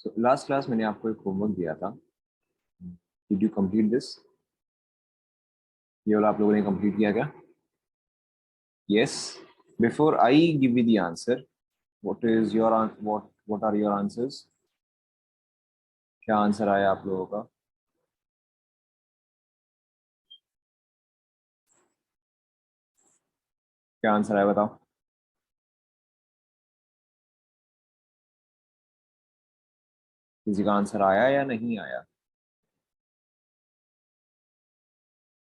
So last class मैंने आपको एक होमवर्क दिया था. Did you complete this? ये वाला आप लोगों ने कंप्लीट किया क्या? Yes. Before I give you the answer, what are your answers? क्या आंसर आया आप लोगों का? क्या आंसर आया बताओ? किसी का आंसर आया या नहीं आया?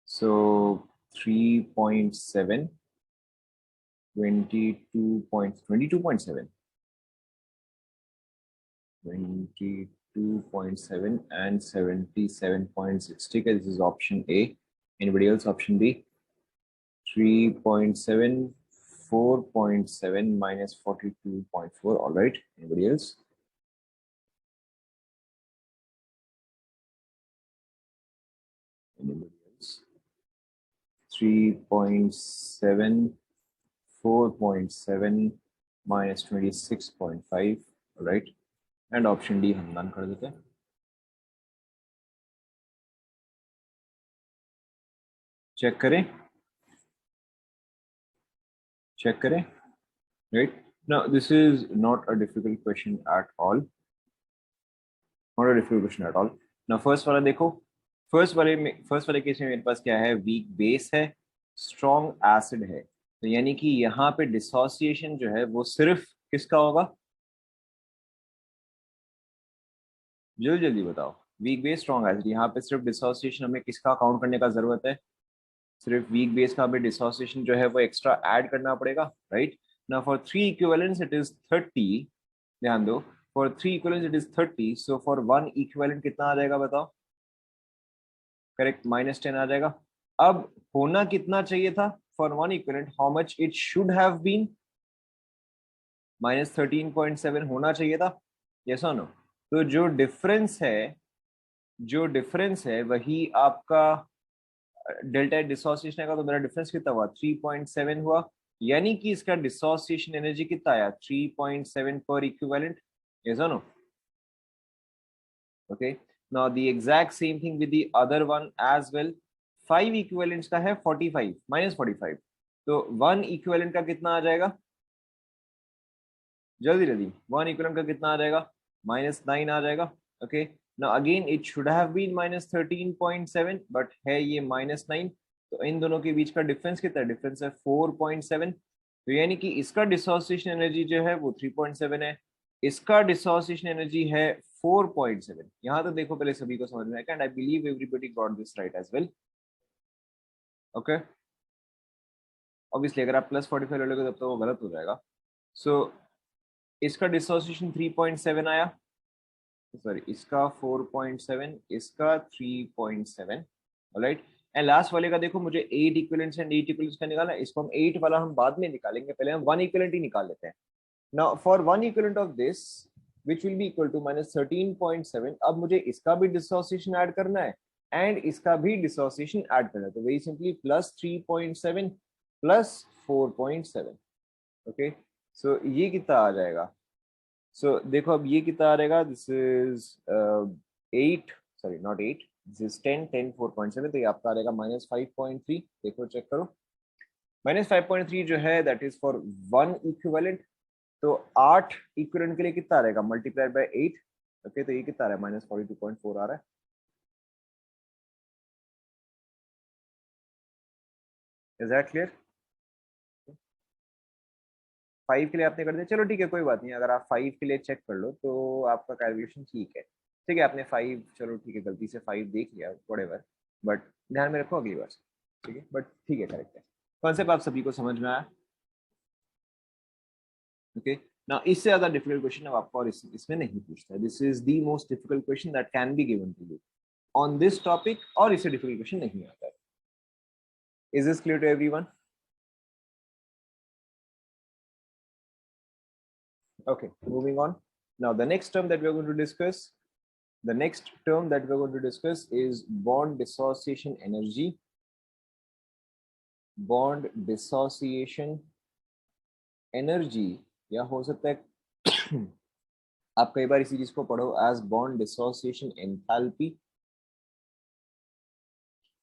So 3.7, 22.7, 22.7 and 77.6. ठीक है, this is option A. Anybody else? Option B. 3.7, 4.7 minus 42.4. All right. Anybody else? Anybody else? 3.7, 4.7 minus 26.5. All right. And option D हम डन कर देते हैं. चेक करें. चेक करें. Right. Now this is not a difficult question at all. Not a difficult question at all. Now first वाला देखो. First वाले case में मेरे पास क्या है? वीक बेस है, स्ट्रॉन्ग एसिड है. तो यानी कि यहाँ पे डिसोसिएशन जो है वो सिर्फ किसका होगा? जल्दी जल्दी बताओ. वीक बेस स्ट्रॉन्ग एसिड, यहाँ पे सिर्फ डिसोसिएशन हमें किसका काउंट करने का जरूरत है? सिर्फ वीक बेस का हमें डिसोसिएशन जो है वो एक्स्ट्रा ऐड करना पड़ेगा. Right. Now for 3 equivalents it is 30. ध्यान दो. For 3 equivalents it is 30. So for 1 equivalent कितना आ जाएगा बताओ? करेक्ट, -10 आ जाएगा. अब होना कितना चाहिए था for 1 equivalent? How much it should have been? -13.7 होना चाहिए था. यस और नो? तो जो डिफरेंस है वही आपका डेल्टा डिसोसिएशन का. तो मेरा डिफरेंस कितना हुआ? 3.7 हुआ. यानी कि इसका डिसोसिएशन एनर्जी कितना आया? 3.7 पर इक्विवेलेंट. यस और no? Okay, now the exact same thing with the other one as well. 5 equivalents का है 45 -45. तो 1 इक्विवेलेंट का कितना आ जाएगा? जल्दी जल्दी. 1 इक्विवेलेंट का कितना आ जाएगा? -9 आ जाएगा. Okay. Now again it should have been -13.7 but है ये -9. तो इन दोनों के बीच का डिफरेंस कितना है? डिफरेंस है 4.7. तो यानी कि इसका डिसोसिएशन एनर्जी जो है वो 3.7 है, इसका डिसोसिएशन एनर्जी है 4.7. यहां तो देखो पहले सभी को समझ में आएगा. And I believe everybody got this right as well. Okay. Obviously अगर आप +45 ले लोगे तब तो वो गलत हो जाएगा. सो इसका डिसोसिएशन 3.7 आया. सॉरी, इसका 4.7, इसका 3.7. ऑलराइट. एंड लास्ट वाले का देखो, मुझे 8 इक्विवेलेंट्स एंड 8 इक्विवेलेंट्स का निकालना है. इसको हम 8 वाला हम बाद में निकालेंगे, पहले हम 1 इक्विवेलेंट ही निकाल लेते हैं. Now for 1 equivalent of this which will be equal to -13.7, अब मुझे इसका भी डिसोसिएशन ऐड करना है एंड इसका भी डिसोसिएशन ऐड करना है. तो वेरी सिंपली +3.7 +4.7. ओके. सो ये कितना आ जाएगा? सो देखो अब ये कितना आ जाएगा? This is 8, sorry not 8, this is 10, 4.7. तो ये आपका आ जाएगा -5.3. देखो चेक करो. -5.3 जो है दैट इज फॉर 1 इक्विवेलेंट. तो 8 इक्विवेलेंट के लिए कितना आ रहेगा? Multiplied by 8. ओके. तो ये कितना आ रहा है? -42.4 आ रहा है. Is that clear? 5 के लिए आपने कर दिया, चलो ठीक है, कोई बात नहीं. अगर आप 5 के लिए चेक कर लो तो आपका कैलकुलेशन ठीक है. ठीक है, आपने 5, चलो ठीक है, गलती से 5 देख लिया, व्हाटएवर. बट ध्यान में रखो अगली बार. ठीक है, बट ठीक है, करेक्ट है. कॉन्सेप्ट आप सभी को समझ में आया? ओके. ना इससे ज्यादा डिफिकल्ट क्वेश्चन अब आपको और इसमें नहीं पूछता. This is the most difficult question that can be given to you on this topic, और इससे डिफिकल्ट क्वेश्चन नहीं आता है. Is this clear to everyone? Okay, moving on. Now the next term that we're going to discuss, is bond dissociation energy. Bond dissociation energy, या हो सकता है आप कई बार इसी चीज को पढ़ो as bond dissociation enthalpy.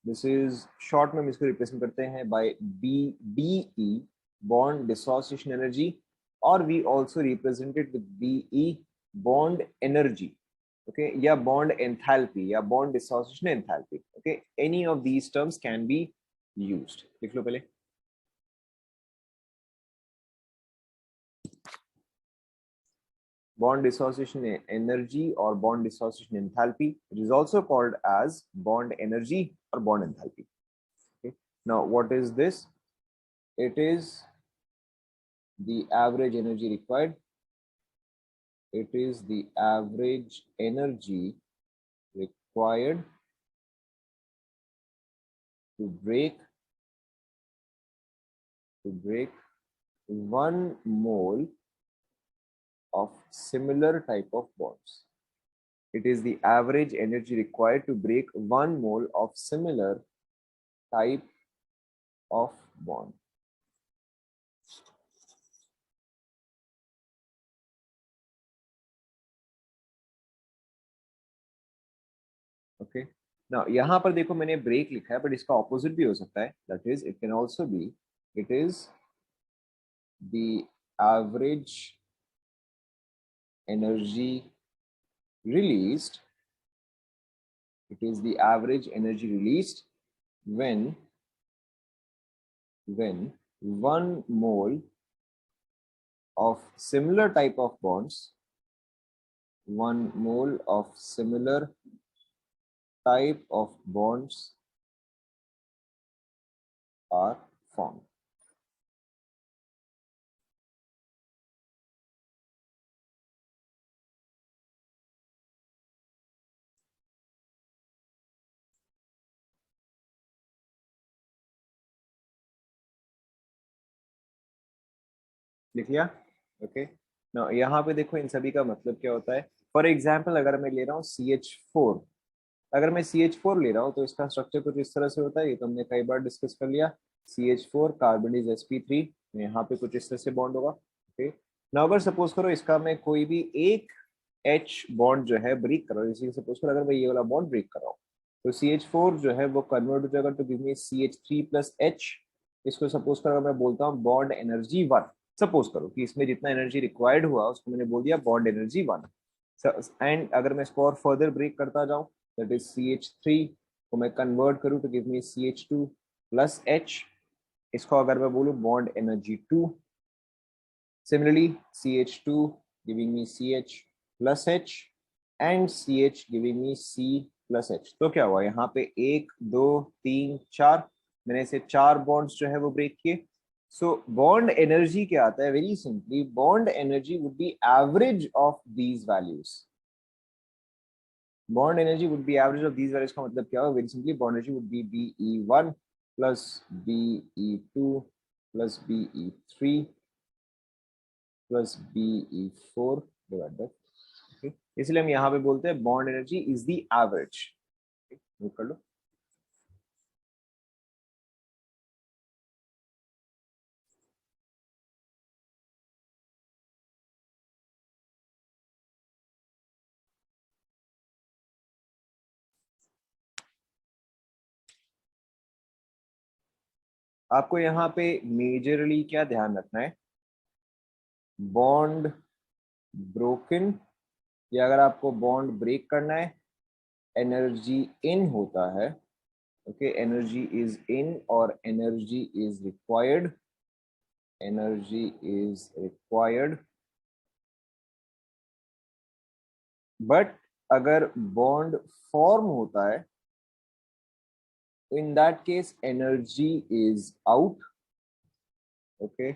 This is short में हम इसको रिप्रेजेंट करते हैं by BDE, bond dissociation energy, और we also represented with BE, bond energy, okay, या बॉन्ड एंथैल्पी या bond dissociation enthalpy, okay, any of these terms can be used. लिख लो पहले। Bond dissociation energy or bond dissociation enthalpy. It is also called as bond energy or bond enthalpy. Okay. Now, what is this? It is the average energy required. It is the average energy required to break 1 mole of similar type of bonds. It is the average energy required to break 1 mole of similar type of bond. Okay, now यहाँ पर देखो मैंने break लिखा है, but इसका opposite भी हो सकता है, that is it can also be it is the average energy released, it is the average energy released when 1 mole of similar type of bonds, 1 mole of similar type of bonds are formed. लिख लिया? Okay, now यहाँ पे देखो इन सभी का मतलब क्या होता है। फॉर एग्जाम्पल अगर मैं ले रहा हूँ CH4, अगर मैं CH4 ले रहा हूँ तो इसका स्ट्रक्चर कुछ इस तरह से होता है, ये तो हमने कई बार डिस्कस कर लिया। CH4 कार्बन इज sp3, यहाँ पे कुछ इस तरह से बॉन्ड होगा। ओके, नाउ अगर सपोज करो इसका मैं कोई भी एक H बॉन्ड जो है ब्रेक कर रहा हूँ, जैसे सपोज करो अगर मैं ये वाला बॉन्ड ब्रेक कर रहा हूँ तो CH4 जो है वो कन्वर्ट हो जाएगा टू गिव मी CH3+H। इसको सपोज करो मैं बोलता हूँ बॉन्ड एनर्जी 1। सपोज करो कि इसमें जितना एनर्जी रिक्वायर्ड हुआ उसको मैंने बोल दिया बॉन्ड एनर्जी 1। एंड अगर मैं इसको और फर्दर ब्रेक करता जाऊं, दैट इज CH3 को मैं कन्वर्ट करूं टू गिव मी CH2+H। इसको अगर मैं बोलूं bond energy 2। Similarly CH2 giving me CH+H and CH giving me C+H। तो क्या हुआ यहाँ पे 1 2 3 4, मैंने इसे 4 बॉन्ड्स जो है वो ब्रेक किए। सो बॉन्ड एनर्जी क्या आता है? Very simply bond energy would be average of these values. Bond energy would be average of these values का मतलब क्या होगा? Very simply bond energy would be BE1 plus BE2 plus BE3 plus BE4 divide by, इसलिए हम यहाँ पे बोलते हैं bond energy is the average. Note कर लो। आपको यहाँ पे मेजरली क्या ध्यान रखना है? बॉन्ड ब्रोकन, या अगर आपको बॉन्ड ब्रेक करना है एनर्जी इन होता है। ओके, एनर्जी इज इन और energy is required, energy is required. But अगर बॉन्ड फॉर्म होता है इन that case energy is out, okay,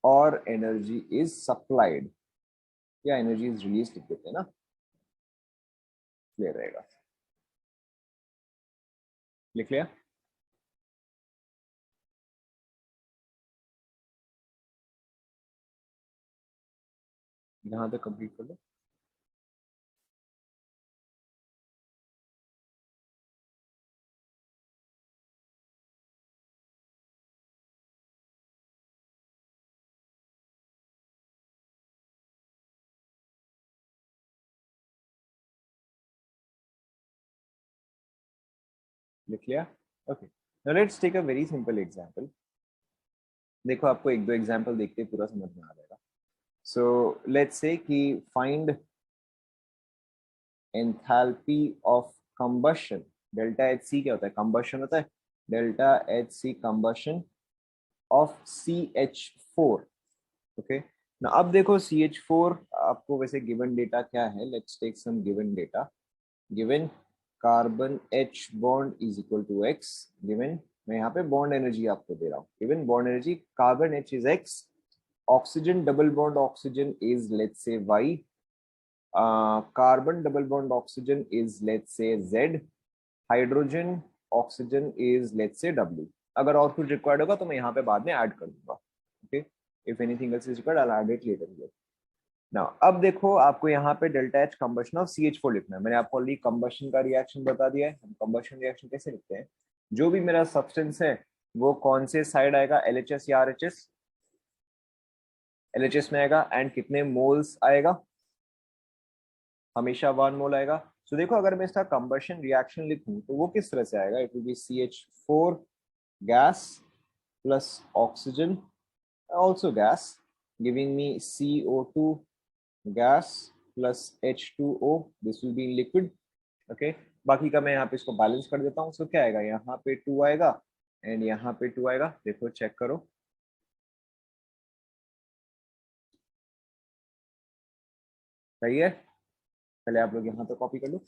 और एनर्जी इज सप्लाइड या एनर्जी इज रिलीज लिख देते हैं ना, क्लियर रहेगा। लिख लिया? यहाँ तक कंप्लीट कर लो। लिख लिया? Okay, now let's take a very simple example. देखो आपको एक दो एग्जांपल देख के पूरा समझ में आ जाएगा. सो लेट्स से कि find enthalpy of combustion. Delta H C क्या होता है? कंबशन होता है. Delta H C combustion of CH4. Okay, ना अब देखो CH4 आपको वैसे गिवन डेटा क्या है? Let's take some given data. Given carbon H bond is equal to X. Given, मैं यहाँ पे बॉन्ड एनर्जी आपको दे रहा हूँ. Given bond energy carbon H is X, oxygen double bond oxygen is let's say Y, carbon double bond oxygen is let's say Z, hydrogen oxygen is let's say W. अगर और कुछ required होगा तो मैं यहाँ पे बाद में ऐड कर दूंगा. Okay, if anything else is required I will add it later. Now अब देखो आपको यहाँ पे delta H combustion of CH4 लिखना है. मैंने आपको ऑलरेडी कंबशन का रिएक्शन बता दिया है. हम कंबशन रिएक्शन कैसे लिखते हैं? जो भी मेरा सब्सटेंस है वो कौन से साइड आएगा? LHS या RHS? LHS में आएगा. एंड कितने मोल्स आएगा? हमेशा 1 मोल आएगा. तो देखो अगर मैं इसका कंबशन रिएक्शन लिखूं तो वो किस तरह से आएगा? It will be CH4 gas plus oxygen also gas giving me CO2 gas plus H2O. this will be in liquid. okay, बाकी का मैं यहाँ पे इसको बैलेंस कर देता हूँ. सो क्या आएगा? यहाँ पे 2 आएगा एंड यहाँ पे 2 आएगा. देखो चेक करो. सही है? पहले आप लोग यहाँ पे कॉपी कर लो.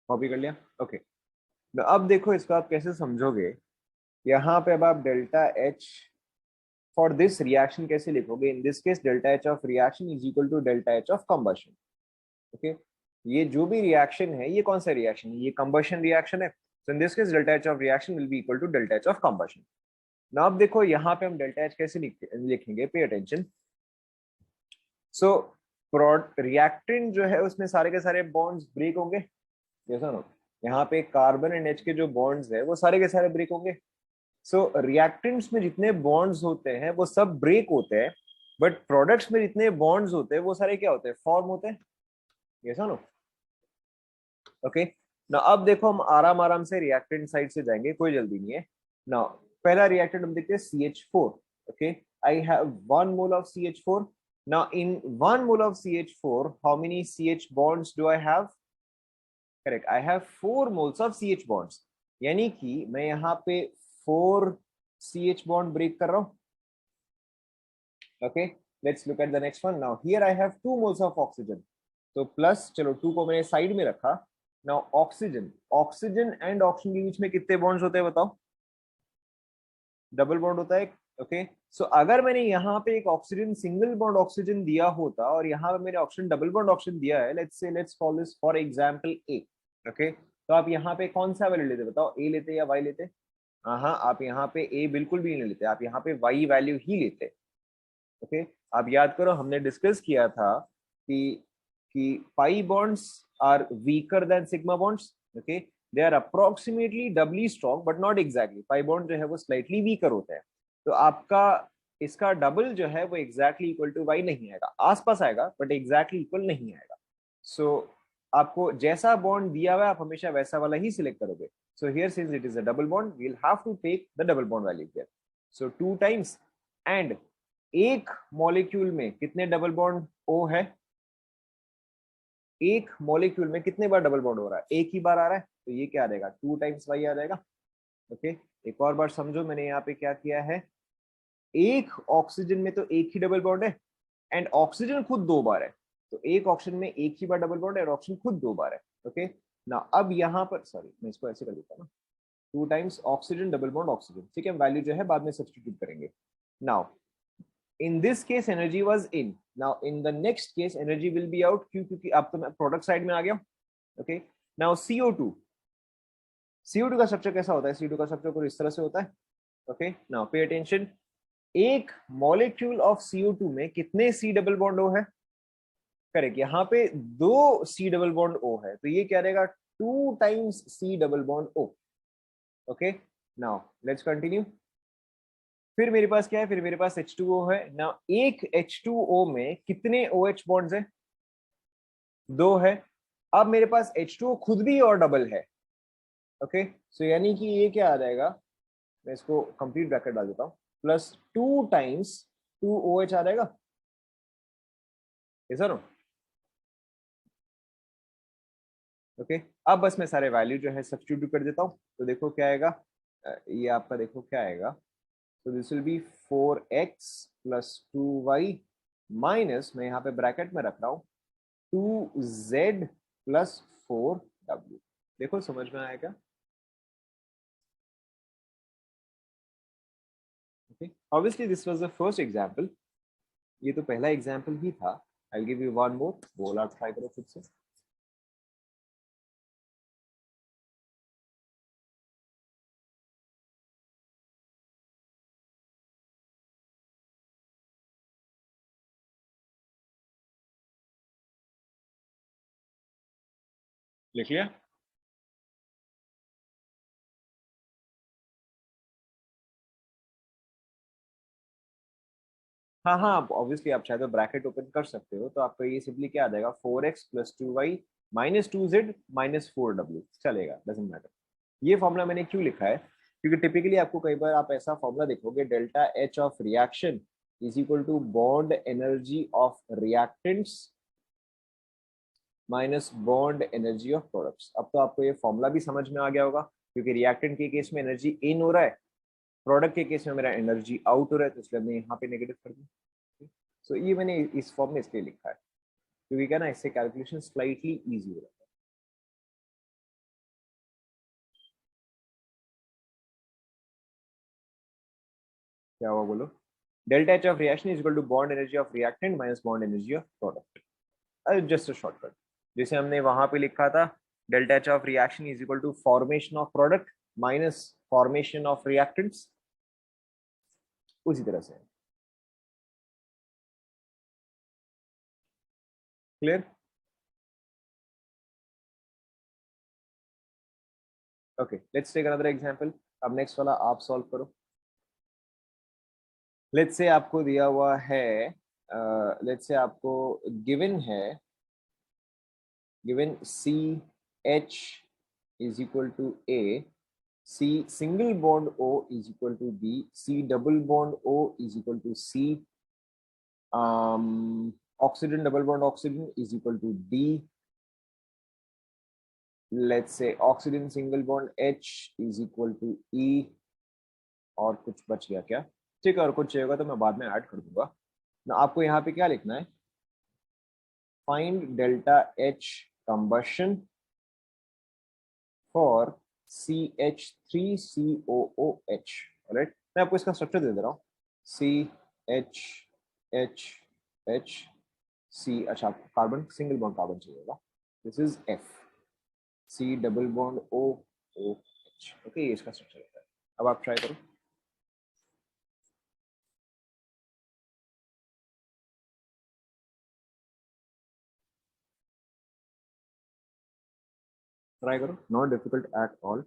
कॉपी कर लिया? ओके, अब देखो इसको आप कैसे समझोगे. यहाँ पे अब आप delta H for this reaction कैसे लिखोगे? In this case delta H of reaction is equal to delta H of combustion. Okay, ये जो भी रिएक्शन है ये कौन सा रिएक्शन है? ये कंबशन रिएक्शन है. so in this case delta H of reaction will be equal to delta H of combustion. now अब देखो यहाँ पे हम डेल्टा H कैसे लिखेंगे? Pay attention. सो रिएक्टेंट जो है उसमें सारे के सारे बॉन्ड्स ब्रेक होंगे. जैसा ना यहाँ पे कार्बन एंड H के जो बॉन्ड्स है वो सारे के सारे ब्रेक होंगे. सो रिएक्टेंट्स में जितने बॉन्ड्स होते हैं वो सब ब्रेक होते हैं. बट प्रोडक्ट्स में जितने बॉन्ड्स होते हैं वो सारे क्या होते हैं? फॉर्म होते हैं. ऐसा ना? ओके, ना अब देखो हम आराम आराम से रिएक्टेंट साइड से जाएंगे, कोई जल्दी नहीं है. ना पहला रिएक्टेंट हम देखते हैं CH4. Okay, I have 1 mole of CH4. now in 1 mole of CH4 how many CH bonds do I have? correct, I have 4 moles of CH bonds. यानी कि मैं यहाँ पे 4 CH bond break कर रहा हूँ. okay, let's look at the next one. now here I have 2 moles of oxygen. तो plus, चलो 2 को मैंने साइड में रखा. Now oxygen, oxygen and oxygen के बीच में कितने बॉन्ड्स होते हैं बताओ? डबल बॉन्ड होता है. ओके, सो अगर मैंने यहाँ पे एक ऑक्सीजन सिंगल बॉन्ड ऑक्सीजन दिया होता और यहाँ पे मैंने ऑक्सीजन डबल बॉन्ड ऑक्सीजन दिया है, let's say let's call this for example A. Okay, तो आप यहाँ पे कौन सा वैल्यू लेते बताओ? A लेते या Y लेते? हाँ, आप यहाँ पे A बिल्कुल भी नहीं लेते, आप यहाँ पे Y वैल्यू ही लेते. ओके, आप याद करो हमने डिस्कस किया था कि pi bonds are weaker than sigma bonds. okay, they are approximately doubly strong but not exactly. pi bond जो है वो slightly weaker होता है. तो आपका इसका डबल जो है वो exactly equal to y नहीं आएगा, आसपास आएगा but exactly equal नहीं आएगा. so आपको जैसा बॉन्ड दिया हुआ है आप हमेशा वैसा वाला ही सिलेक्ट करोगे. so here since it is a double bond we'll have to take the double bond value here. so 2 times and एक मॉलिक्यूल में कितने डबल बॉन्ड O है? एक मॉलिक्यूल में कितने बार डबल बॉन्ड हो रहा है? एक ही बार आ रहा है. तो ये क्या आ जाएगा? 2 टाइम्स Y आ जाएगा. ओके, एक और बार समझो मैंने यहाँ पे क्या किया है. एक ऑक्सीजन में तो एक ही डबल बॉन्ड है एंड ऑक्सीजन खुद 2 बार है. तो एक ऑक्सीजन में एक ही बार डबल बॉन्ड है और ऑक्सीजन खुद 2 बार है. ओके, ना अब यहाँ पर सॉरी मैं इसको ऐसे कर देता हूँ ना, 2 times oxygen double bond oxygen. ठीक है, वैल्यू जो है बाद में सब्स्टिट्यूट करेंगे. Now in this case energy was in. now in the next case energy will be out. क्योंकि अब तो मैं प्रोडक्ट साइड में आ गया. okay, now CO2 CO2 का स्ट्रक्चर कैसा होता है? CO2 का स्ट्रक्चर कुछ इस तरह से होता है। Okay, now pay attention. एक मॉलिक्यूल ऑफ CO2 में कितने C डबल बॉन्ड O है? करेक्ट, यहाँ पे 2 C डबल बॉन्ड O है, तो ये क्या रहेगा? 2 times C double bond O। Okay, now let's continue. फिर मेरे पास क्या है? फिर मेरे पास H2O है ना। एक H2O में कितने OH बॉन्ड्स है? 2 है। अब मेरे पास H2O खुद भी और डबल है। ओके, सो यानी कि ये क्या आ जाएगा? मैं इसको कंप्लीट ब्रैकेट डाल देता हूं, प्लस 2 टाइम्स 2OH आ जाएगा। ऐसा ना? ओके, अब बस मैं सारे वैल्यू जो है सब्स्टिट्यूट कर देता हूं, तो देखो क्या आएगा। ये आपका देखो क्या आएगा। तो this will be 4x plus 2y minus, मैं यहाँ पे ब्रैकेट में रख रहा हूँ, 2z प्लस 4w। देखो समझ में आएगा? Okay, obviously this was the first example. ये तो पहला एग्जांपल ही था। I will give you one more. बोल, आप ट्राई करो खुद से। लिख लिया? हाँ हाँ, ऑब्वियसली आप चाहे तो ब्रैकेट ओपन कर सकते हो, तो आपका ये सिंपली क्या आ जाएगा? 4x plus 2y minus 2z minus 4w। चलेगा, डजेंट मैटर। ये फॉर्मूला मैंने क्यों लिखा है? क्योंकि टिपिकली आपको कई बार आप ऐसा फॉर्मूला देखोगे, delta H of reaction is equal to bond energy of reactants minus bond energy of products. अब तो आपको ये फॉर्मूला भी समझ में आ गया होगा, क्योंकि रिएक्टेंट के केस में एनर्जी इन हो रहा है, प्रोडक्ट के केस में मेरा एनर्जी आउट हो रहा है, तो इसलिए मैं यहाँ पे नेगेटिव कर दूँ। सो ये मैंने इस फॉर्म में इसलिए लिखा है, क्योंकि क्या ना, इससे कैलकुलेशन स्लाइटली इजी हो जाता है। क्या हुआ बोलो? Delta H of reaction is equal to bond energy of reactant minus bond energy of product. Just a shortcut. जैसे हमने वहां पे लिखा था, delta H of reaction is equal to formation of product minus formation of reactants, उसी तरह से। Clear? Okay, let's take another example. अब नेक्स्ट वाला आप सॉल्व करो। लेट्स से आपको दिया हुआ है, लेट्स से आपको गिवन है, given C H is equal to A, C single bond O is equal to B, C double bond O is equal to C, oxygen double bond oxygen is equal to D, let's say oxygen single bond H is equal to E, और कुछ बच गया क्या? ठीक है, और कुछ चाहिए होगा तो मैं बाद में ऐड कर दूंगा ना। आपको यहाँ पे क्या लिखना है? Find delta H combustion for CH3COOH। Right, मैं आपको इसका स्ट्रक्चर दे दे रहा हूँ। CHHC, अच्छा कार्बन सिंगल बॉन्ड कार्बन चाहिएगा। This is F, C double bond OOH। Okay, ये इसका स्ट्रक्चर होता है। अब आप ट्राई करो। ट्राई करो, नॉट डिफिकल्ट एट ऑल।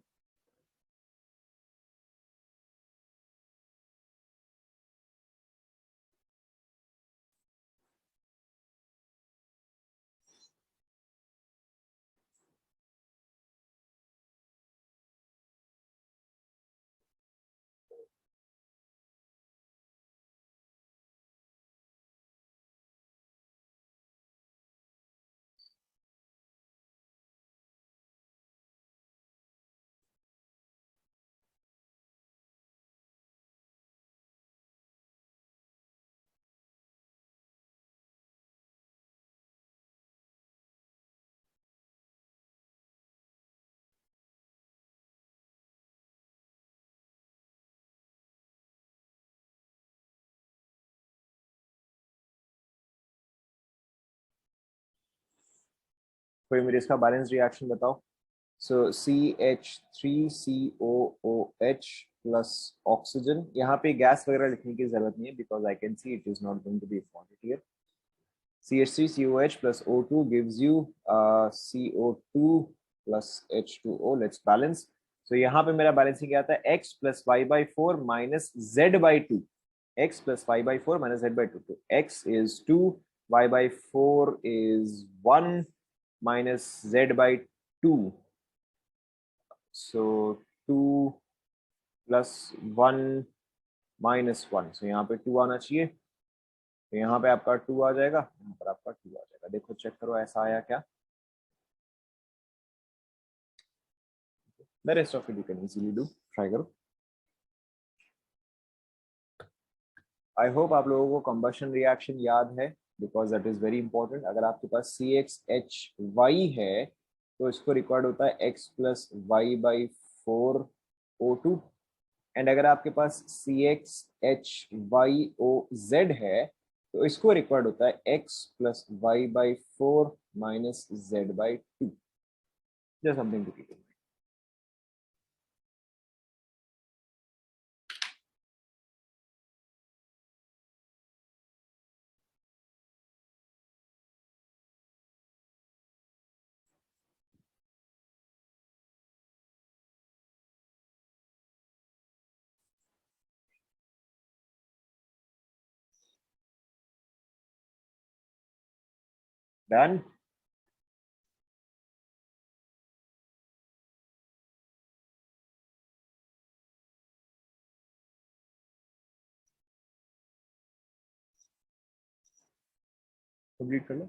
कोई मेरे इसका बैलेंस रिएक्शन बताओ। So CH3COOH plus oxygen. यहाँ पे गैस वगैरह लिखने की जरूरत नहीं है because I can see it is not going to be important here. CH3COH plus O2 gives you CO2 plus H2O. Let's balance. So यहाँ पे मेरा बैलेंसिंग क्या आता है? X plus y by 4 minus Z by 2. X plus y by 4 minus Z by 2. So X is 2, y by 4 is 1 minus Z by 2. So 2 plus 1 minus 1. So यहाँ पे 2 आना चाहिए. तो यहाँ पे आपका 2 आ जाएगा, यहाँ पर आपका 2 आ जाएगा. देखो चेक करो ऐसा आया क्या. The rest of it you can easily do. Try करो. I hope आप लोगों को combustion reaction याद है because that is very important. अगर आपके पास CXHY है तो इसको रिकॉर्ड होता है X plus Y by 4 O2. And अगर आपके पास CXHYOZ है तो इसको रिकॉर्ड होता है X plus Y by 4 minus Z by 2. Just something to keep in mind. Done. Complete कर लो.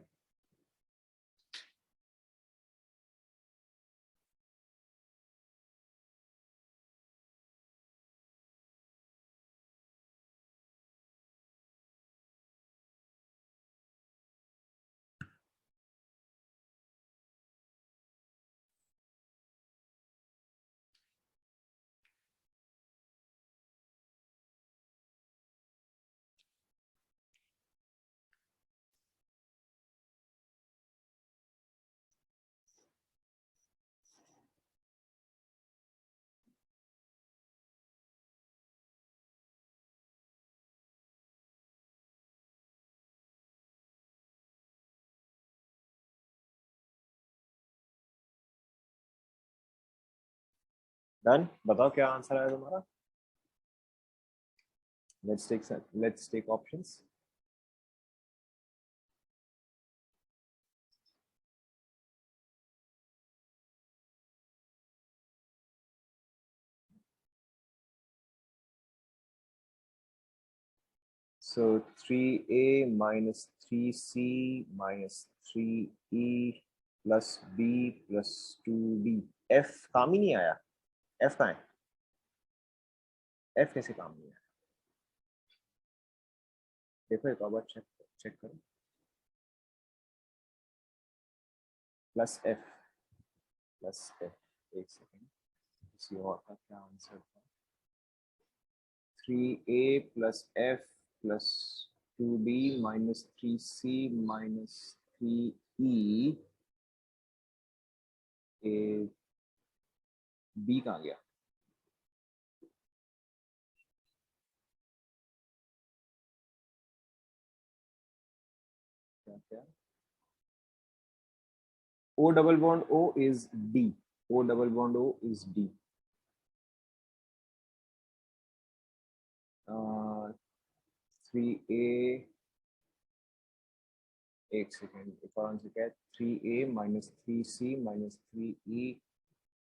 डन. बताओ क्या आंसर आया तुम्हारा. let's take options. So 3A minus 3C minus 3E plus B plus 2B. F काम ही नहीं आया. F कहाँ है? F कैसे काम नहीं आया? देखो एक बार चेक करो. Plus F. एक सेकेंड. किसी और का क्या आंसर था? 3A plus F plus 2B minus 3C minus 3E. B कहाँ गया? क्या O double bond O is D. O double bond O is D. 3A. एक सेकेंड. एक और आंसर क्या है? 3A minus 3C minus 3E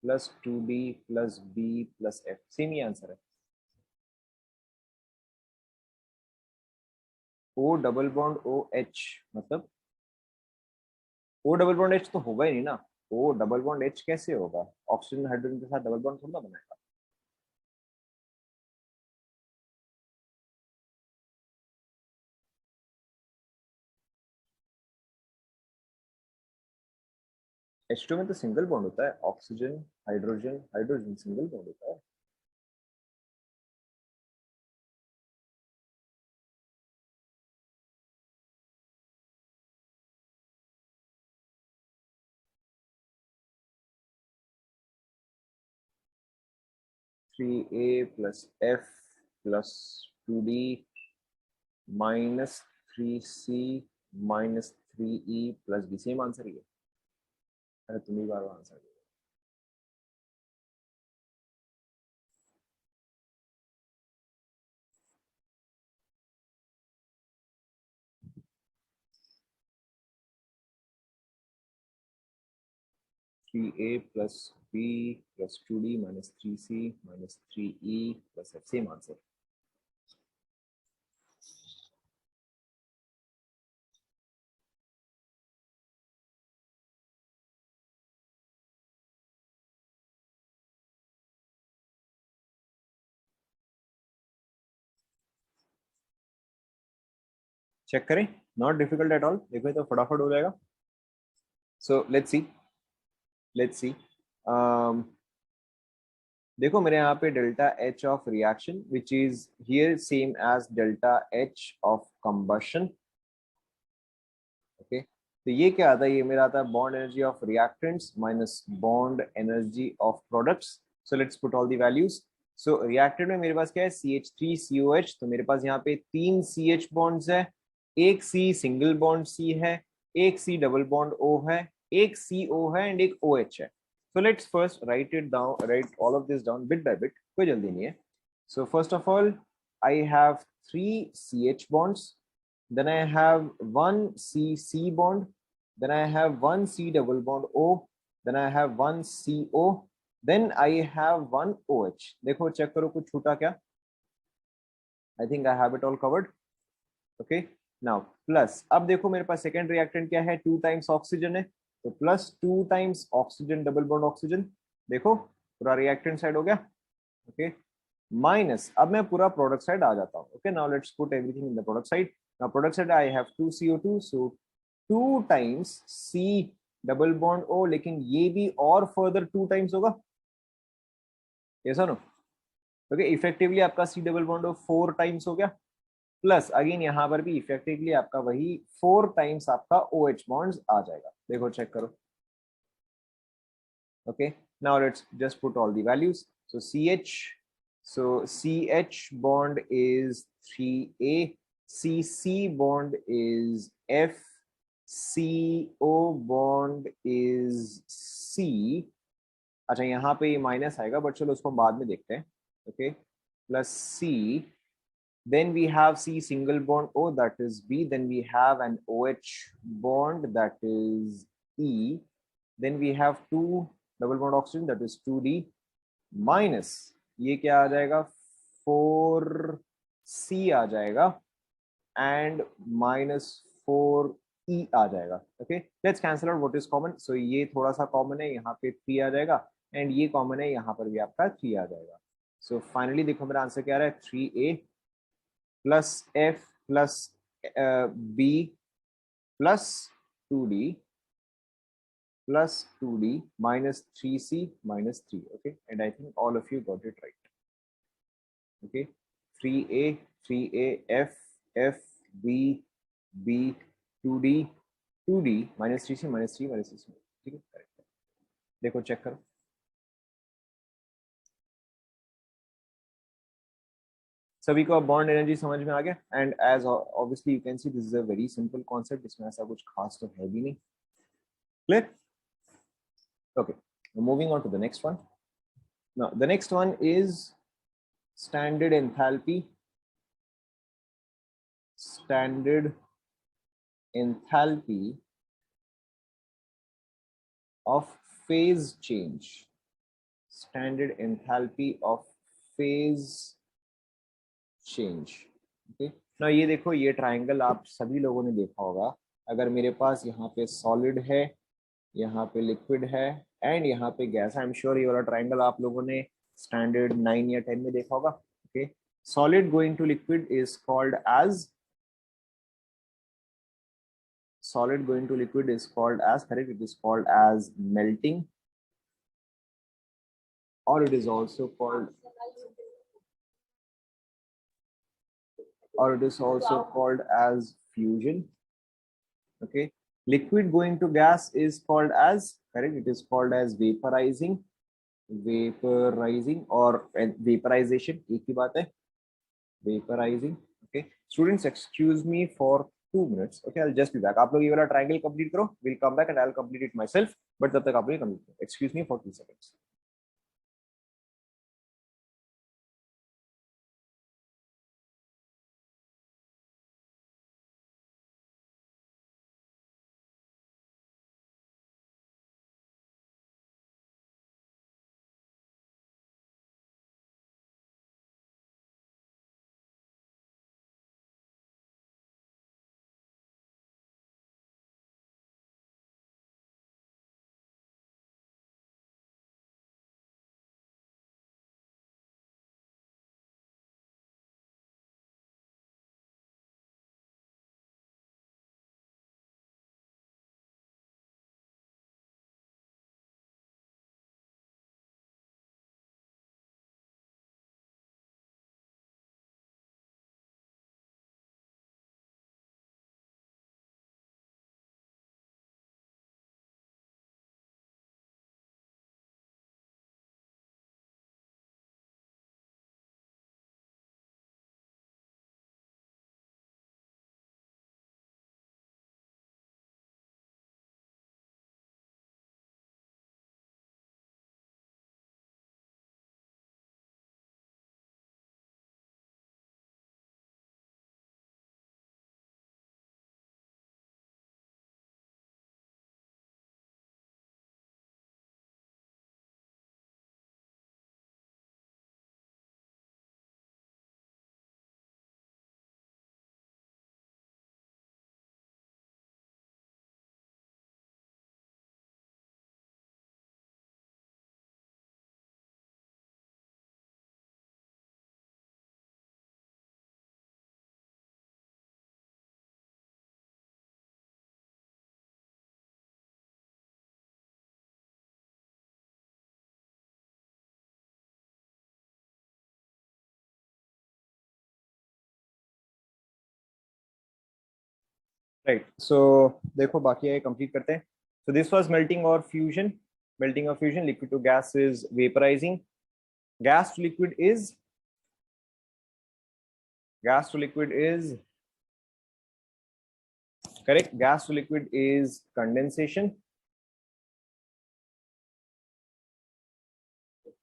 plus 2B plus B plus F. Same ही answer है. O double bond OH मतलब O double bond H तो होगा ही नहीं ना. O डबल बॉन्ड H कैसे होगा? ऑक्सीजन हाइड्रोजन के साथ डबल बॉन्ड थोड़ा बनाएगा. H2 में तो सिंगल बॉन्ड होता है. Oxygen hydrogen hydrogen single bond होता है. 3a plus f plus 2d minus 3c minus 3e plus b. Same answer ही है। अरे तुम ही बार आंसर दे। 3a plus b plus 2d minus 3c minus 3e plus f. Same answer. Check करें, नॉट डिफिकल्ट एट ऑल। देखो तो फटाफट हो जाएगा। सो लेट्स सी देखो मेरे यहाँ पे delta H of reaction which is here same as delta H of combustion. Okay, तो ये क्या आता है? ये मेरा आता है bond energy of reactants minus bond energy of products. So let's put all the values. So reactant में मेरे पास क्या है? CH3COH। तो मेरे पास यहाँ पे 3 CH बॉन्ड्स है, एक C सिंगल बॉन्ड C है, एक C डबल बॉन्ड O है, एक CO है एंड एक OH है। So let's first write it down, write all of this down bit by bit. कोई जल्दी नहीं है। So first of all, I have 3 CH bonds. Then I have 1 C bond. Then I have 1 C double bond O. Then I have 1 CO. Then I have 1 OH. देखो check करो कुछ छूटा क्या? I think I have it all covered. Okay. Now plus अब देखो मेरे पास second reactant क्या है? 2 टाइम्स ऑक्सीजन है, तो plus 2 times oxygen double bond oxygen. देखो पूरा रिएक्टेंट साइड हो गया। ओके, माइनस अब मैं पूरा प्रोडक्ट साइड आ जाता हूँ। Okay, now let's put everything in the product side. Now product side I have 2 CO2, so 2 times C double bond O, लेकिन ये भी और फर्दर 2 टाइम्स होगा, ऐसा नो? ओके, इफेक्टिवली आपका C double bond O 4 times हो गया, plus again यहाँ पर भी इफेक्टिवली आपका वही 4 टाइम्स आपका OH बॉन्ड्स आ जाएगा। देखो चेक करो। Okay, now let's just put all the values. So CH bond is 3a, CC bond is F, CO bond is C। अच्छा यहाँ पे ये माइनस आएगा बट चलो उसको बाद में देखते हैं। Okay, plus C, then we have C single bond O, that is B, then we have an OH bond, that is E, then we have 2 double bond oxygen, that is 2D, minus ये क्या आ जाएगा? 4C आ जाएगा and minus 4E आ जाएगा। Okay, let's cancel out what is common. So ये थोड़ा सा common है, यहाँ पे 3 आ जाएगा एंड ये कॉमन है, यहाँ पर भी आपका 3 आ जाएगा। सो फाइनली देखो मेरा आंसर क्या आ रहा है? 3A plus F plus B plus 2D plus 2D minus 3C minus 3. Okay, and I think all of you got it right. Okay, 3A 3A F F B B 2D 2D minus 3C minus 3 minus 3C। ठीक है, correct है। देखो check करो। सभी को bond energy समझ में आ गया? And as obviously you can see this is a very simple concept, इसमें ऐसा कुछ खास तो है भी नहीं। Clear? Okay, moving on to the next one. Now the next one is standard enthalpy. Standard enthalpy of phase change. Standard enthalpy of phase change. Okay. Now ये देखो, ये ट्राइंगल आप सभी लोगों ने देखा होगा। अगर मेरे पास यहाँ पे सॉलिड है, यहाँ पे लिक्विड है एंड यहाँ पे गैस, आई एम श्योर ये वाला ट्राइंगल आप लोगों ने स्टैंडर्ड 9 या 10 में देखा होगा। Okay, solid going to liquid is called as, solid going to liquid is called as, correct, it is called as melting, or it is also called, or it is also called as fusion. Okay, liquid going to gas is called as, correct, it is called as vaporizing, वेपराइजिंग और vaporisation एक ही बात है, वेपराइजिंग। Okay students excuse me for 2 minutes, okay I will just be back. आप लोग ये वाला triangle complete करो, will come back and I will complete it my self, but तब तक आप लोग कंप्लीट करो। Excuse me for 2 seconds। Right so देखो बाकी है कंप्लीट करते हैं। सो दिस वाज मेल्टिंग और फ्यूजन, मेल्टिंग और fusion, liquid to gas is vaporising, gas to liquid is, gas to liquid is correct, gas to liquid is condensation,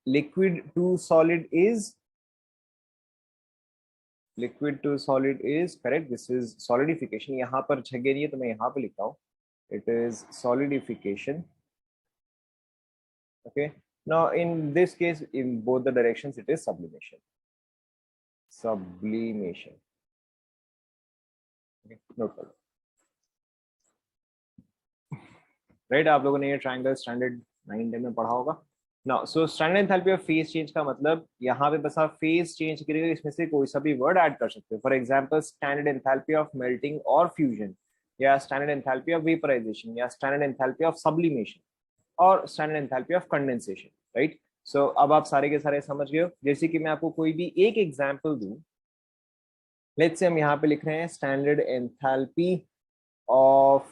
liquid to solid is, liquid to solid is correct, this is solidification। यहाँ पर जगह नहीं है तो मैं यहाँ पे लिखता हूँ, it is solidification। okay now in this case in both the directions it is sublimation, sublimation। okay note कर लो। राइट आप लोगों ने ये ट्रायंगल स्टैंडर्ड 9 में पढ़ा होगा ना। So standard enthalpy of phase change का मतलब यहाँ पे बस आप फेज चेंज करिएगा, इसमें से कोई सा भी वर्ड ऐड कर सकते हो। For example standard enthalpy of melting और फ्यूजन, या स्टैंडर्ड एंथैल्पी ऑफ वेपराइजेशन, या स्टैंडर्ड एंथैल्पी ऑफ सब्लिमेशन, और standard enthalpy of condensation. Right so अब आप सारे के सारे समझ गए हो। जैसे कि मैं आपको कोई भी एक एग्जाम्पल दूं, लेट्स से हम यहाँ पे लिख रहे हैं standard enthalpy of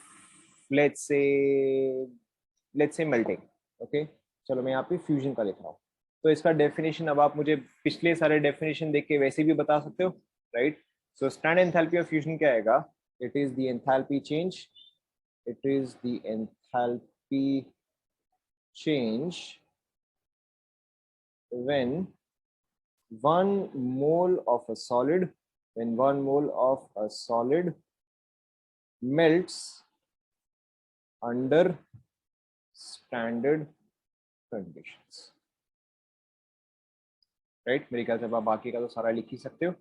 let's say melting. Okay चलो मैं यहाँ पे फ्यूजन का लिख रहा हूँ, तो इसका डेफिनेशन अब आप मुझे पिछले सारे डेफिनेशन देख के वैसे भी बता सकते हो। Right so standard enthalpy of fusion क्या आएगा, it is the enthalpy change, it is the enthalpy change when 1 mole of a solid, when 1 mole of a solid melts under standard conditions। Right मेरे ख्याल से आप बाकी का तो सारा लिख ही सकते हो।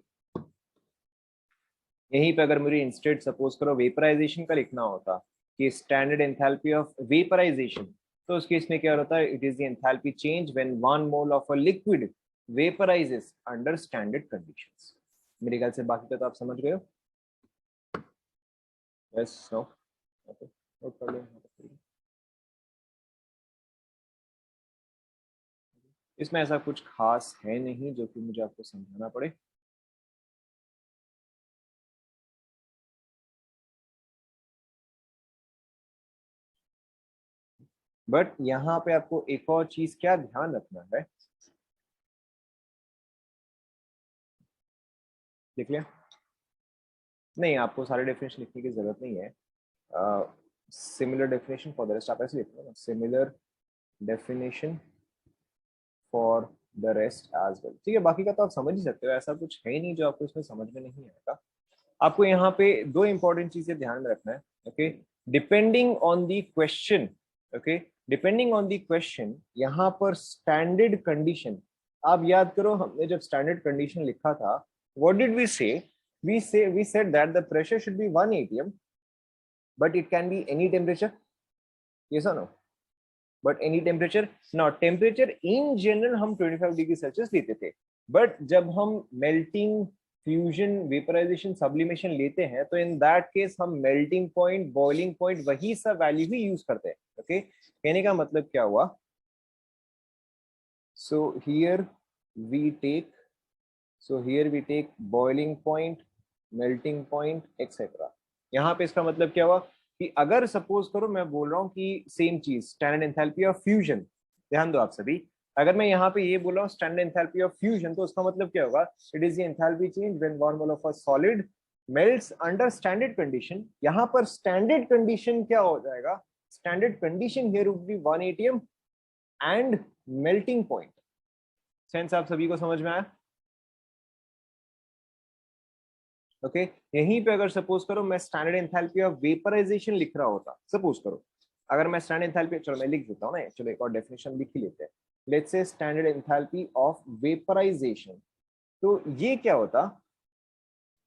यहीं पे अगर मुझे इंस्टेड सपोज करो वेपराइजेशन का लिखना होता कि स्टैंडर्ड एंथैल्पी ऑफ वेपराइजेशन, तो उस केस में क्या होता है, it is the enthalpy change when 1 mole of a liquid vaporises under standard conditions. मेरे ख्याल से बाकी का तो आप समझ गए हो। यस नो ओके नोट कर लो। इसमें ऐसा कुछ खास है नहीं जो कि मुझे आपको समझाना पड़े। बट यहाँ पे आपको एक और चीज क्या ध्यान रखना है, देख लिया? नहीं, आपको सारे डेफिनेशन लिखने की जरूरत नहीं है। Similar definition for the rest आप ऐसे लिखो ना, similar definition for the rest as well. ठीक है, बाकी का तो आप समझ ही सकते हो, ऐसा कुछ है ही नहीं जो आपको इसमें समझ में नहीं आएगा। आपको यहाँ पे दो इंपॉर्टेंट चीजें ध्यान में रखना है। Okay, depending on the question, okay, depending on the question, यहाँ पर स्टैंडर्ड कंडीशन, आप याद करो हमने जब स्टैंडर्ड कंडीशन लिखा था, व्हाट डिड वी से? we said that the pressure should be 1 atm, but it can be any temperature, yes or no? But any temperature, now temperature in general हम 25 degree Celsius लेते थे, but जब हम melting, fusion, vaporisation, sublimation लेते हैं तो इन that case हम melting point, boiling point, वही सब वैल्यू ही यूज करते हैं। ओके, कहने का मतलब क्या हुआ? So here we take, boiling point, melting point etcetera. यहाँ पे इसका मतलब क्या हुआ कि अगर सपोज करो मैं बोल रहा हूँ कि सेम चीज स्टैंडर्ड एंथैल्पी ऑफ फ्यूजन, ध्यान दो आप सभी, अगर मैं यहाँ पे ये बोल रहा हूँ स्टैंडर्ड एंथैल्पी ऑफ फ्यूजन, तो उसका मतलब क्या होगा? It is the enthalpy change when 1 mole of a solid melts under standard condition. यहाँ पर स्टैंडर्ड कंडीशन क्या हो जाएगा? Standard condition here would be 1 atm and melting point. Sense आप सभी को समझ में आया? ओके, यहीं पे अगर सपोज करो मैं स्टैंडर्ड एंथैल्पी ऑफ वेपराइजेशन लिख रहा होता, सपोज करो अगर मैं स्टैंडर्ड एंथैल्पी, चलो मैं लिख देता हूँ ना, चलो एक और डेफिनेशन लिख ही लेते हैं। Let's say standard enthalpy of vaporisation, तो ये क्या होता?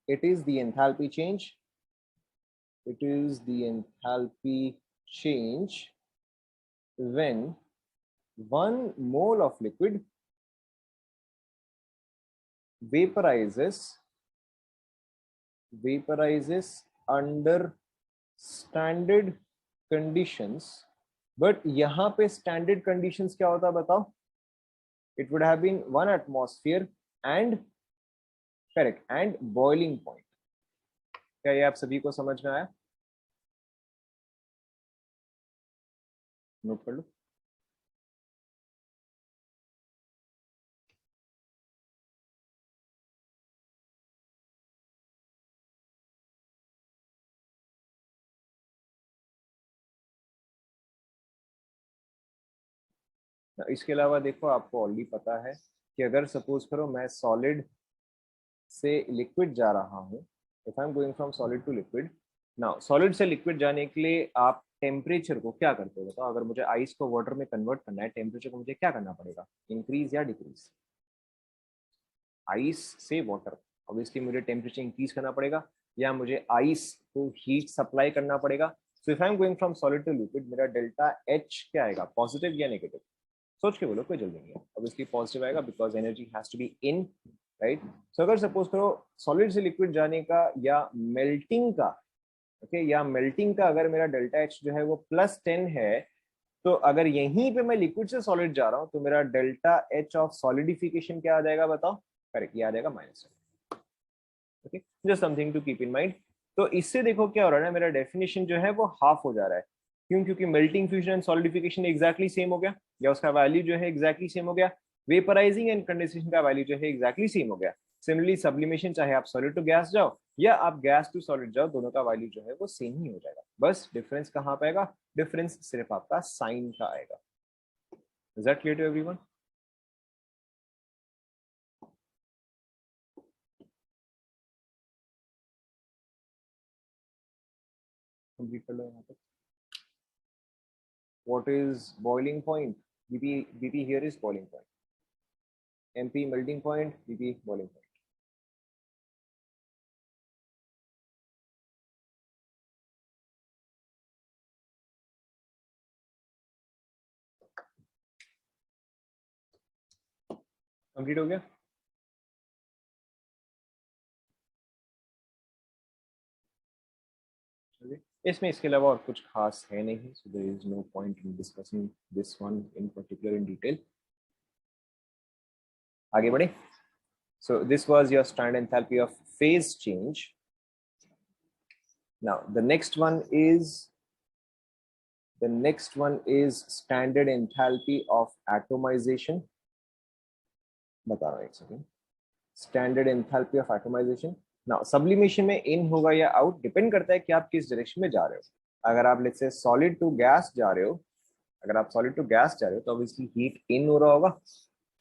It is the enthalpy change, it is the enthalpy change when 1 mole of liquid vaporizes under standard conditions, but यहाँ पे standard conditions क्या होता बताओ? It would have been 1 atmosphere and correct and boiling point। क्या ये आप सभी को समझ में आया? नोट कर लो। इसके अलावा देखो आपको ऑलरेडी पता है कि अगर सपोज करो मैं सॉलिड से लिक्विड जा रहा हूँ, if I am going from solid to liquid, now solid से लिक्विड जाने के लिए आप टेम्परेचर को क्या करते हो बताओ? अगर मुझे आइस को वाटर में कन्वर्ट करना है, टेम्परेचर को मुझे क्या करना पड़ेगा? इंक्रीज या डिक्रीज? आइस से वाटर, ऑब्वियसली मुझे टेम्परेचर इंक्रीज करना पड़ेगा, या मुझे आइस को हीट सप्लाई करना पड़ेगा। So if I am going from solid to liquid, मेरा डेल्टा एच क्या आएगा? पॉजिटिव या नेगेटिव? सोच के बोलो, कोई जल्दी नहीं है। ऑब्वियसली पॉजिटिव आएगा because energy has to be in, right? So अगर सपोज करो सॉलिड से लिक्विड जाने का या मेल्टिंग का, ओके, या मेल्टिंग का अगर मेरा डेल्टा एच जो है वो +10 है, तो अगर यहीं पे मैं लिक्विड से सॉलिड जा रहा हूं तो मेरा डेल्टा एच ऑफ सॉलिडिफिकेशन क्या आ जाएगा बताओ? करेक्ट, ये आ जाएगा -10। Okay, just something to keep in mind. तो इससे देखो क्या हो रहा है ना, मेरा डेफिनेशन जो है वो हाफ हो जा रहा है। क्यों? क्योंकि melting, fusion and solidification exactly same हो गया, या उसका वैल्यू जो है एग्जैक्टली सेम हो गया। वेपराइजिंग एंड कंडेंसेशन का वैल्यू जो है एग्जैक्टली सेम हो गया। सिमिलरली सब्लिमेशन, चाहे आप सॉलिड टू गैस जाओ या आप गैस टू सॉलिड जाओ, दोनों का वैल्यू जो है वो सेम ही हो जाएगा। बस डिफरेंस कहाँ पाएगा? डिफरेंस सिर्फ आपका साइन का आएगा। Is that clear to everyone? Complete कर लो यहाँ पे। What is boiling point? BP here is boiling point. MP melting point, BP boiling point. Complete हो गया? इसमें इसके अलावा और कुछ खास है नहीं, so there is no point in discussing this one in particular in detail. आगे बढ़े। So this was your standard enthalpy of phase change. Now the next one is The next one is standard enthalpy of atomization. बता रहा हूँ एक second. Standard enthalpy of atomization. Now sublimation में in होगा या out depend करता है कि आप किस डायरेक्शन में जा रहे हो. अगर आप let's say solid to gas जा रहे हो, तो obviously heat in हो रहा होगा,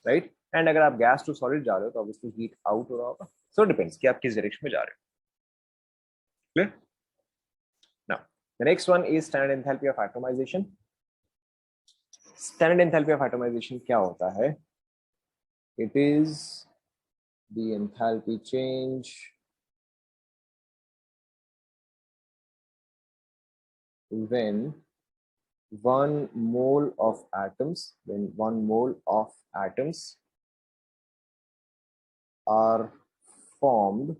right? And अगर आप gas to solid जा रहे हो तो obviously heat out हो रहा होगा. So depends कि आप किस डायरेक्शन में जा रहे हो. Clear? Now the next one is standard enthalpy of atomization. Standard enthalpy of atomization क्या होता है? It is the enthalpy change when 1 mole of atoms are formed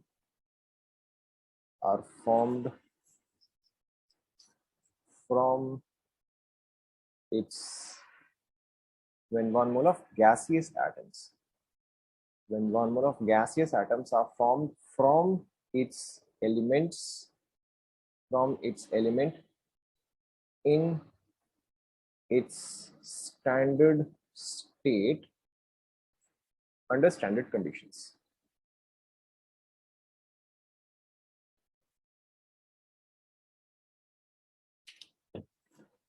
from its when 1 mole of gaseous atoms are formed from its element in its standard state under standard conditions.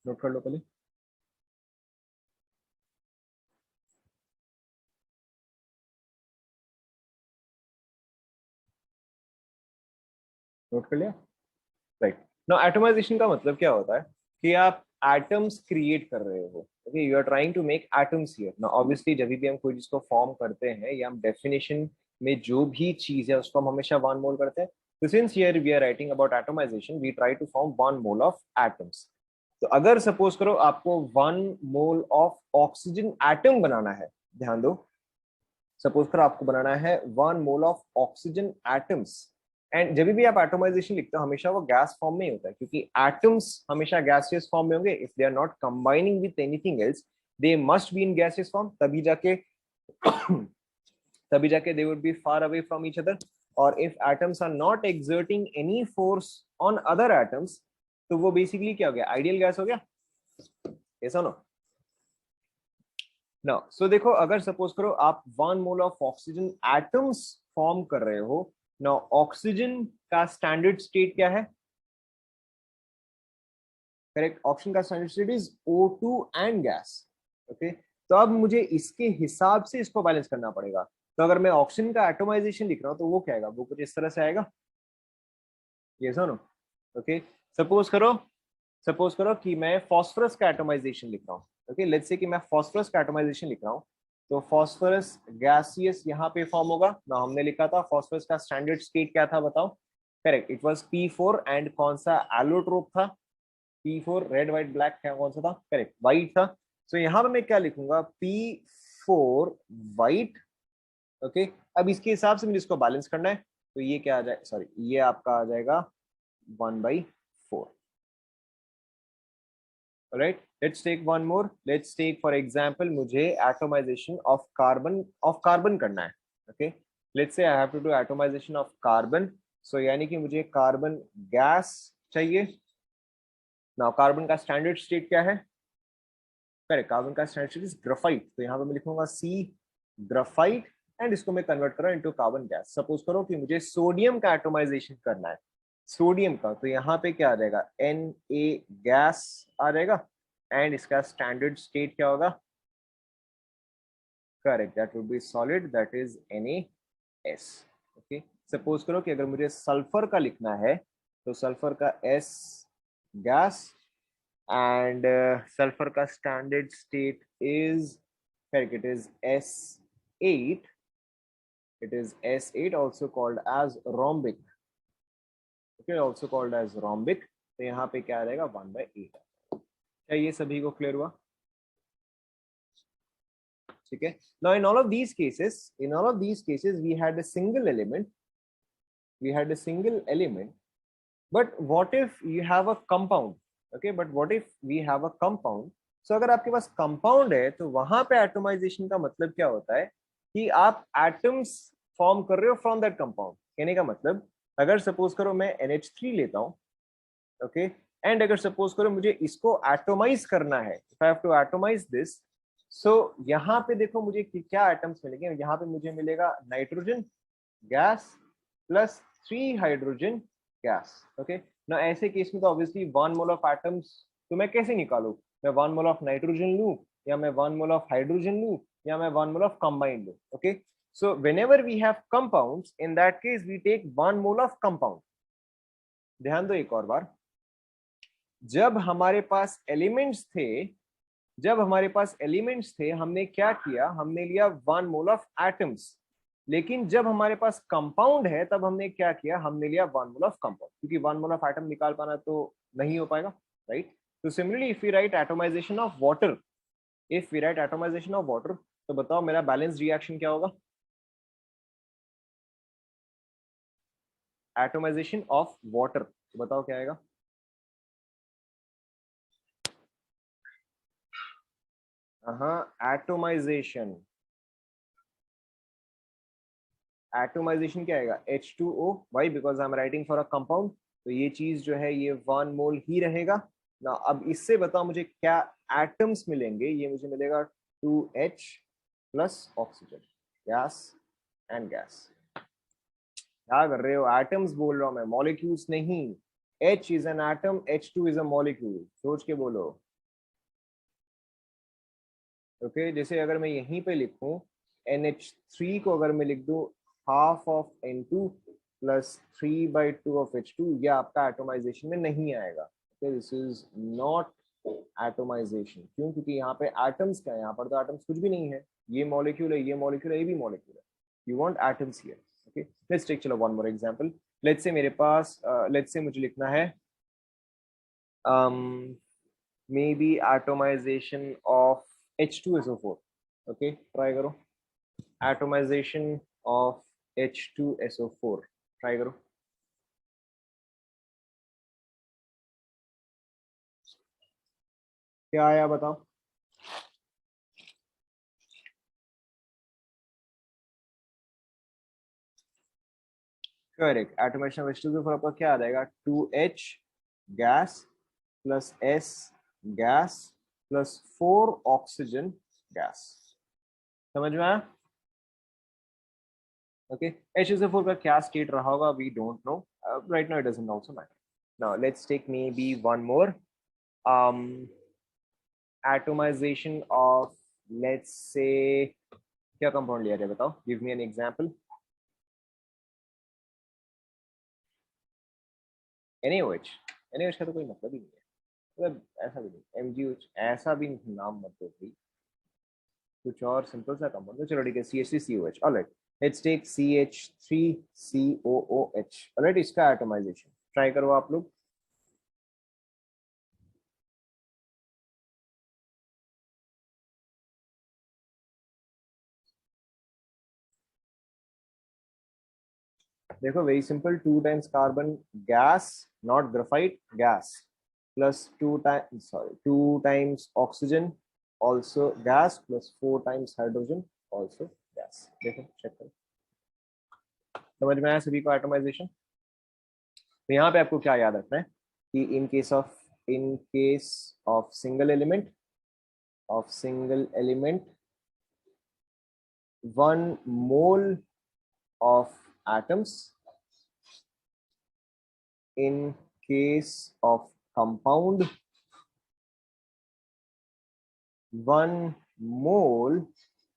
Note कर लो पहले. Note कर लिया, right. Now atomisation का मतलब क्या होता है कि आप एटम्स क्रिएट कर रहे हो. Okay, you are trying to make atoms here. Now obviously जब भी हम कोई चीज को फॉर्म करते हैं या हम डेफिनेशन में जो भी चीज है उसको हम हमेशा 1 मोल करते हैं. तो since here we are writing about atomisation, we try to form 1 mole of atoms. तो अगर सपोज करो आपको 1 मोल ऑफ ऑक्सीजन एटम बनाना है, ध्यान दो, सपोज करो आपको बनाना है 1 mole of oxygen atoms. And जब भी आप एटमाइजेशन लिखते हो हमेशा वो गैस फॉर्म में ही होता है, क्योंकि एटम्स हमेशा गैसियस फॉर्म में होंगे. If they are not combining with anything else, they must be in gaseous form. तभी जाके they would be far away from each other. और if atoms are not exerting any force on other atoms, तो वो basically क्या हो गया, ideal gas हो गया. ऐसा नो. नाउ सो देखो, अगर सपोज करो आप 1 mole of oxygen atoms form कर रहे हो. नाउ ऑक्सीजन का स्टैंडर्ड स्टेट क्या है? करेक्ट, ऑक्सीजन का standard state is O2 and gas. Okay, तो अब मुझे इसके हिसाब से इसको बैलेंस करना पड़ेगा. तो अगर मैं ऑक्सीजन का एटमाइजेशन लिख रहा हूं तो वो क्या आएगा, वो कुछ इस तरह से आएगा. ये सुनो. ओके, सपोज करो कि मैं फास्फोरस का एटमाइजेशन लिख रहा हूँ. ओके, लेट्स से कि मैं फास्फोरस का एटमाइजेशन लिख रहा हूँ. तो फास्फोरस गैसियस यहाँ पे फॉर्म होगा ना. हमने लिखा था फास्फोरस का स्टैंडर्ड स्टेट क्या था, बताओ. Correct, it was P4. And कौन सा एलोट्रोप था? P4, रेड व्हाइट ब्लैक, क्या कौन सा था? करेक्ट, व्हाइट था. सो यहाँ पे मैं क्या लिखूंगा, P4 व्हाइट. ओके, अब इसके हिसाब से मुझे इसको बैलेंस करना है. तो ये क्या आ जाए, सॉरी, ये आपका आ जाएगा 1/4. Alright, let's take one more. Let's take for example, मुझे atomization of carbon करना है. Okay, let's say I have to do atomization of carbon. So यानी कि मुझे कार्बन गैस चाहिए. Now कार्बन का स्टैंडर्ड स्टेट क्या है? करेक्ट, कार्बन का स्टैंडर्ड स्टेट इज ग्राफाइट. तो यहाँ पे मैं लिखूंगा C ग्राफाइट. एंड इसको मैं कन्वर्ट कर रहा हूँ इनटू कार्बन गैस. सपोज करो कि मुझे सोडियम का एटोमाइजेशन करना है, सोडियम का. तो यहाँ पे क्या आ जाएगा, Na गैस आ जाएगा. एंड इसका स्टैंडर्ड स्टेट क्या होगा? Correct, that would be solid, that is NaS. Okay, suppose करो कि अगर मुझे सल्फर का लिखना है तो सल्फर का S गैस. एंड सल्फर का standard state is, correct, it is S8. It is S8, also called as rhombic. Okay, also called as rhombic. तो यहाँ पे क्या रहेगा, 1/8. क्या ये सभी को क्लियर हुआ? ठीक है. Now in all of these cases we had a single element. But what if you have a compound? Okay, but what if we have a compound? So अगर आपके पास compound है तो वहां पे atomization का मतलब क्या होता है कि आप atoms फॉर्म कर रहे हो फ्रॉम दैट कंपाउंड. कहने का मतलब, अगर सपोज करो मैं NH3 लेता हूं, ओके, एंड अगर सपोज करो मुझे इसको एटोमाइज करना है, if I have to atomise this, so यहाँ पे देखो मुझे क्या एटम्स मिलेंगे, यहाँ पे मुझे मिलेगा nitrogen gas plus 3 hydrogen gas. Okay, ना ऐसे केस में तो ऑब्वियसली 1 मोल ऑफ एटम्स तो मैं कैसे निकालू, मैं 1 मोल ऑफ नाइट्रोजन लूं, या मैं 1 मोल ऑफ हाइड्रोजन लूं, या मैं 1 मोल ऑफ कंबाइंड लूं। Okay, so whenever we have compounds, in that case we take 1 mole of compound. ध्यान दो एक और बार, जब हमारे पास एलिमेंट्स थे, हमने क्या किया, हमने लिया 1 मोल ऑफ एटम्स। लेकिन जब हमारे पास कंपाउंड है तब हमने क्या किया, हमने लिया 1 मोल ऑफ कंपाउंड, क्योंकि 1 मोल ऑफ एटम निकाल पाना तो नहीं हो पाएगा, राइट। तो similarly if we write atomisation of water, तो बताओ मेरा बैलेंस रिएक्शन क्या होगा, एटोमाइजेशन ऑफ वाटर, तो बताओ क्या आएगा। एटोमाइजेशन क्या आएगा, H2O, why because I am writing for a compound, तो ये चीज जो है ये 1 मोल ही रहेगा ना। अब इससे बताओ मुझे क्या एटम्स मिलेंगे, ये मुझे मिलेगा 2H plus oxygen, gas and gas. क्या कर रहे हो, एटम्स बोल रहा हूं मैं, मॉलिक्यूल्स नहीं। H is an atom, H2 is a molecule, सोच के बोलो। ओके, जैसे अगर मैं यहीं पे लिखूं NH3 को अगर मैं लिख दूं half of N2 plus 3/2 of H2, ये आपका एटोमाइजेशन में नहीं आएगा। Okay, this is not atomisation. क्यों, क्योंकि यहाँ पे एटम्स क्या है, यहाँ पर तो एटम्स कुछ भी नहीं है, ये मॉलिक्यूल है, ये मॉलिक्यूल है, ये भी मॉलिक्यूल है। You want atoms here. Okay, let's take, चलो one more example. Let's say मेरे पास लेट्स से मुझे लिखना है maybe atomisation of H2SO4। Okay, try करो एटोमाइजेशन ऑफ H2SO4, ट्राई करो। क्या आया बताओ। करेक्ट, एटोमेशन ऑफ H2SO4 आपका क्या आ जाएगा, 2H gas plus S gas plus 4 oxygen gas. समझ में आया। ओके, H2SO4 का क्या स्टेट रहा होगा, we don't know right now, it doesn't also matter. Now let's take maybe one more atomization of, let's say, क्या compound लिया जाए बताओ, give me an example. NaOH, NaOH का तो कोई मतलब ही नहीं है, मतलब ऐसा भी नहीं, MgOH ऐसा भी नाम मत दो भाई, कुछ और सिंपल सा कंपाउंड। चलो ठीक है, CH3COH, alright, let's take CH3COOH, alright, इसका एटोमाइजेशन ट्राई करो आप लोग। देखो very simple, 2 times carbon gas, not graphite, gas, plus 2 times oxygen also gas, plus 4 times hydrogen also gas। देखो चेक करो, समझ में आया सभी को एटोमाइजेशन। तो यहाँ पे आपको क्या याद रखना है कि in case of single element 1 mole of atoms, in case of compound 1 mole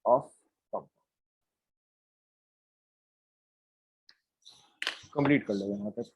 of compound। Complete कर लो यहाँ तक।